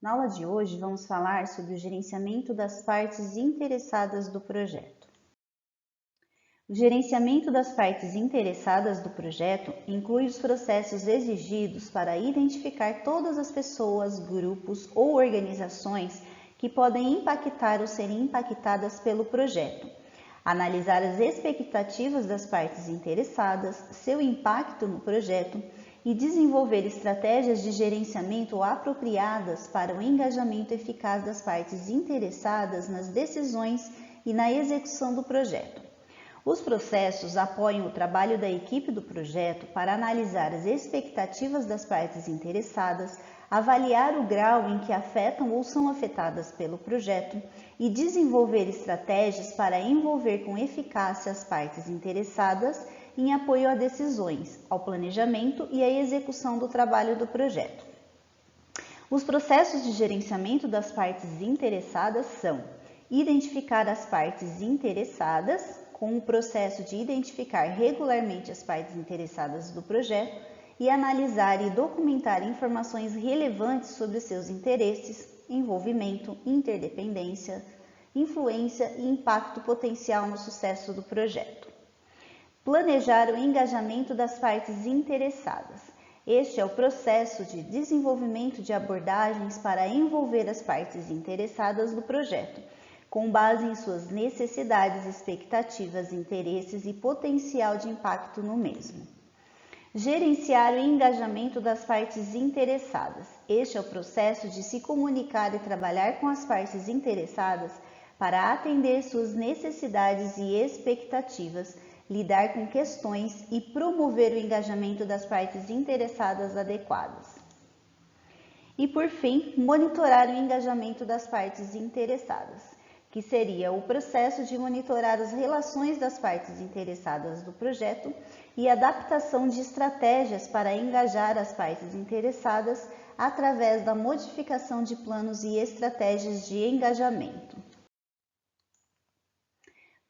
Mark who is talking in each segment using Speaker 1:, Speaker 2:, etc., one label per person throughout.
Speaker 1: Na aula de hoje, vamos falar sobre o gerenciamento das partes interessadas do projeto. O gerenciamento das partes interessadas do projeto inclui os processos exigidos para identificar todas as pessoas, grupos ou organizações que podem impactar ou serem impactadas pelo projeto, analisar as expectativas das partes interessadas, seu impacto no projeto e desenvolver estratégias de gerenciamento apropriadas para o engajamento eficaz das partes interessadas nas decisões e na execução do projeto. Os processos apoiam o trabalho da equipe do projeto para analisar as expectativas das partes interessadas, avaliar o grau em que afetam ou são afetadas pelo projeto e desenvolver estratégias para envolver com eficácia as partes interessadas em apoio a decisões, ao planejamento e à execução do trabalho do projeto. Os processos de gerenciamento das partes interessadas são: identificar as partes interessadas, com o processo de identificar regularmente as partes interessadas do projeto e analisar e documentar informações relevantes sobre seus interesses, envolvimento, interdependência, influência e impacto potencial no sucesso do projeto. Planejar o engajamento das partes interessadas. Este é o processo de desenvolvimento de abordagens para envolver as partes interessadas no projeto, com base em suas necessidades, expectativas, interesses e potencial de impacto no mesmo. Gerenciar o engajamento das partes interessadas. Este é o processo de se comunicar e trabalhar com as partes interessadas para atender suas necessidades e expectativas, lidar com questões e promover o engajamento das partes interessadas adequadas. E, por fim, monitorar o engajamento das partes interessadas, que seria o processo de monitorar as relações das partes interessadas do projeto e adaptação de estratégias para engajar as partes interessadas através da modificação de planos e estratégias de engajamento.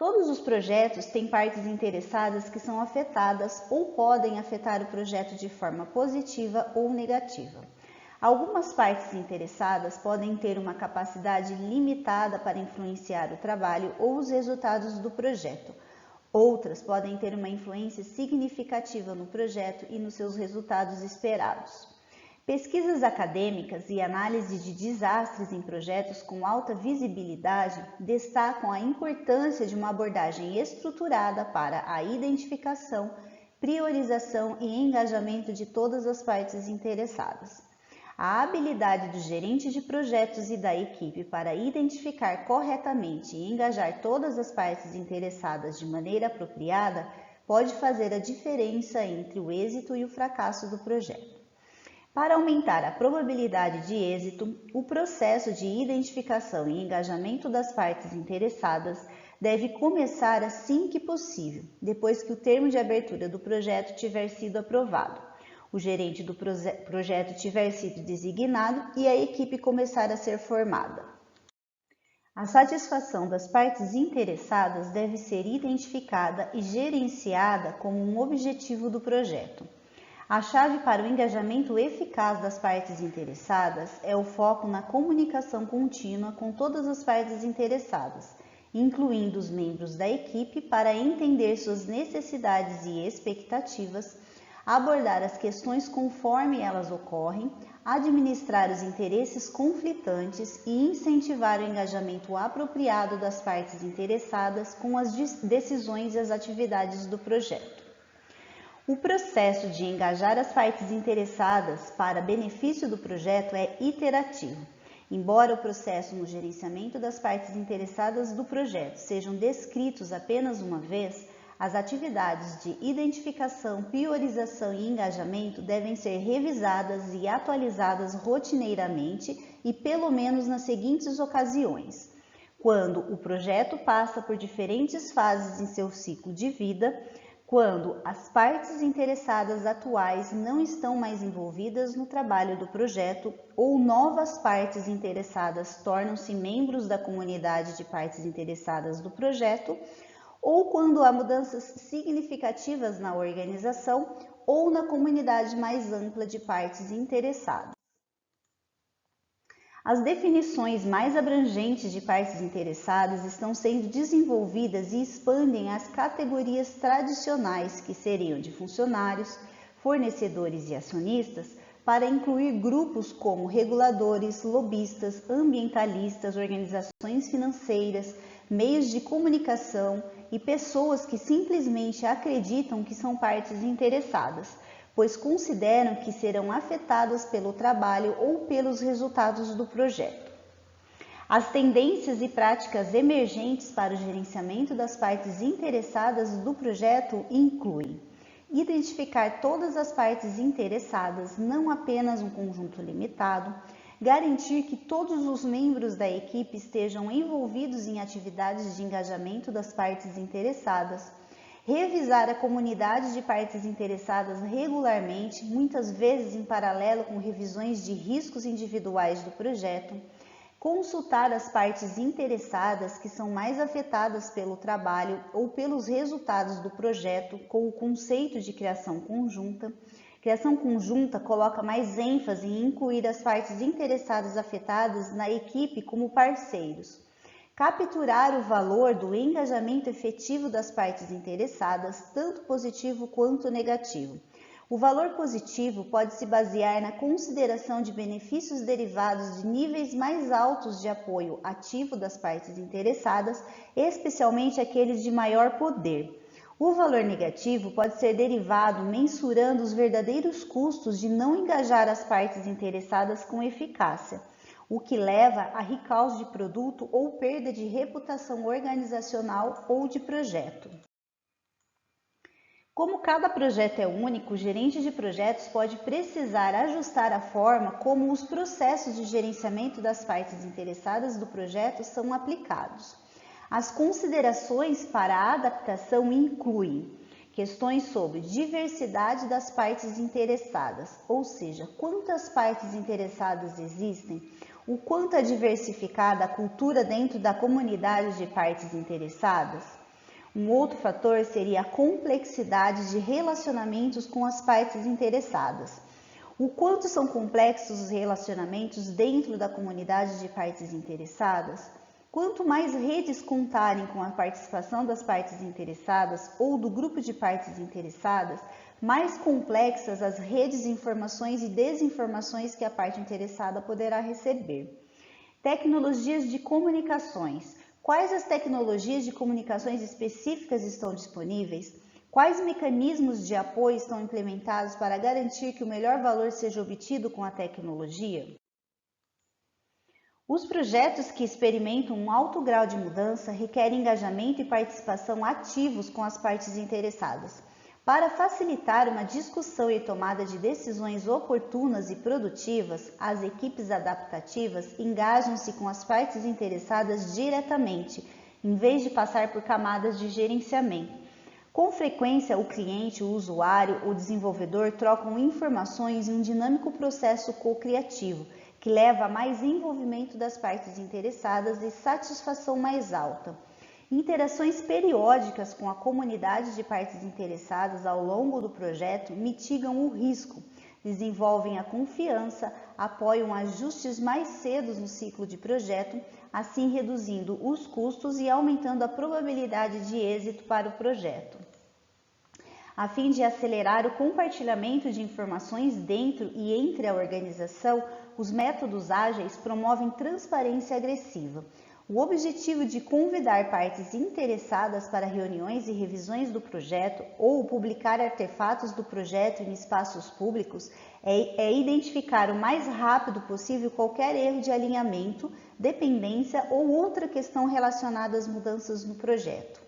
Speaker 1: Todos os projetos têm partes interessadas que são afetadas ou podem afetar o projeto de forma positiva ou negativa. Algumas partes interessadas podem ter uma capacidade limitada para influenciar o trabalho ou os resultados do projeto. Outras podem ter uma influência significativa no projeto e nos seus resultados esperados. Pesquisas acadêmicas e análise de desastres em projetos com alta visibilidade destacam a importância de uma abordagem estruturada para a identificação, priorização e engajamento de todas as partes interessadas. A habilidade do gerente de projetos e da equipe para identificar corretamente e engajar todas as partes interessadas de maneira apropriada pode fazer a diferença entre o êxito e o fracasso do projeto. Para aumentar a probabilidade de êxito, o processo de identificação e engajamento das partes interessadas deve começar assim que possível, depois que o termo de abertura do projeto tiver sido aprovado, o gerente do projeto tiver sido designado e a equipe começar a ser formada. A satisfação das partes interessadas deve ser identificada e gerenciada como um objetivo do projeto. A chave para o engajamento eficaz das partes interessadas é o foco na comunicação contínua com todas as partes interessadas, incluindo os membros da equipe, para entender suas necessidades e expectativas, abordar as questões conforme elas ocorrem, administrar os interesses conflitantes e incentivar o engajamento apropriado das partes interessadas com as decisões e as atividades do projeto. O processo de engajar as partes interessadas para benefício do projeto é iterativo. Embora o processo no gerenciamento das partes interessadas do projeto sejam descritos apenas uma vez, as atividades de identificação, priorização e engajamento devem ser revisadas e atualizadas rotineiramente e pelo menos nas seguintes ocasiões: quando o projeto passa por diferentes fases em seu ciclo de vida, quando as partes interessadas atuais não estão mais envolvidas no trabalho do projeto ou novas partes interessadas tornam-se membros da comunidade de partes interessadas do projeto, ou quando há mudanças significativas na organização ou na comunidade mais ampla de partes interessadas. As definições mais abrangentes de partes interessadas estão sendo desenvolvidas e expandem as categorias tradicionais, que seriam de funcionários, fornecedores e acionistas, para incluir grupos como reguladores, lobistas, ambientalistas, organizações financeiras, meios de comunicação e pessoas que simplesmente acreditam que são partes interessadas, pois consideram que serão afetadas pelo trabalho ou pelos resultados do projeto. As tendências e práticas emergentes para o gerenciamento das partes interessadas do projeto incluem identificar todas as partes interessadas, não apenas um conjunto limitado, garantir que todos os membros da equipe estejam envolvidos em atividades de engajamento das partes interessadas, revisar a comunidade de partes interessadas regularmente, muitas vezes em paralelo com revisões de riscos individuais do projeto, consultar as partes interessadas que são mais afetadas pelo trabalho ou pelos resultados do projeto com o conceito de criação conjunta. Criação conjunta coloca mais ênfase em incluir as partes interessadas afetadas na equipe como parceiros. Capturar o valor do engajamento efetivo das partes interessadas, tanto positivo quanto negativo. O valor positivo pode se basear na consideração de benefícios derivados de níveis mais altos de apoio ativo das partes interessadas, especialmente aqueles de maior poder. O valor negativo pode ser derivado mensurando os verdadeiros custos de não engajar as partes interessadas com eficácia, o que leva a recalls de produto ou perda de reputação organizacional ou de projeto. Como cada projeto é único, o gerente de projetos pode precisar ajustar a forma como os processos de gerenciamento das partes interessadas do projeto são aplicados. As considerações para a adaptação incluem questões sobre diversidade das partes interessadas, ou seja, quantas partes interessadas existem, o quanto é diversificada a cultura dentro da comunidade de partes interessadas. Um outro fator seria a complexidade de relacionamentos com as partes interessadas. O quanto são complexos os relacionamentos dentro da comunidade de partes interessadas? Quanto mais redes contarem com a participação das partes interessadas ou do grupo de partes interessadas, mais complexas as redes de informações e desinformações que a parte interessada poderá receber. Tecnologias de comunicações. Quais as tecnologias de comunicações específicas estão disponíveis? Quais mecanismos de apoio estão implementados para garantir que o melhor valor seja obtido com a tecnologia? Os projetos que experimentam um alto grau de mudança requerem engajamento e participação ativos com as partes interessadas. Para facilitar uma discussão e tomada de decisões oportunas e produtivas, as equipes adaptativas engajam-se com as partes interessadas diretamente, em vez de passar por camadas de gerenciamento. Com frequência, o cliente, o usuário, o desenvolvedor trocam informações em um dinâmico processo co-criativo, que leva a mais envolvimento das partes interessadas e satisfação mais alta. Interações periódicas com a comunidade de partes interessadas ao longo do projeto mitigam o risco, desenvolvem a confiança, apoiam ajustes mais cedo no ciclo de projeto, assim reduzindo os custos e aumentando a probabilidade de êxito para o projeto. A fim de acelerar o compartilhamento de informações dentro e entre a organização, os métodos ágeis promovem transparência agressiva. O objetivo de convidar partes interessadas para reuniões e revisões do projeto ou publicar artefatos do projeto em espaços públicos é identificar o mais rápido possível qualquer erro de alinhamento, dependência ou outra questão relacionada às mudanças no projeto.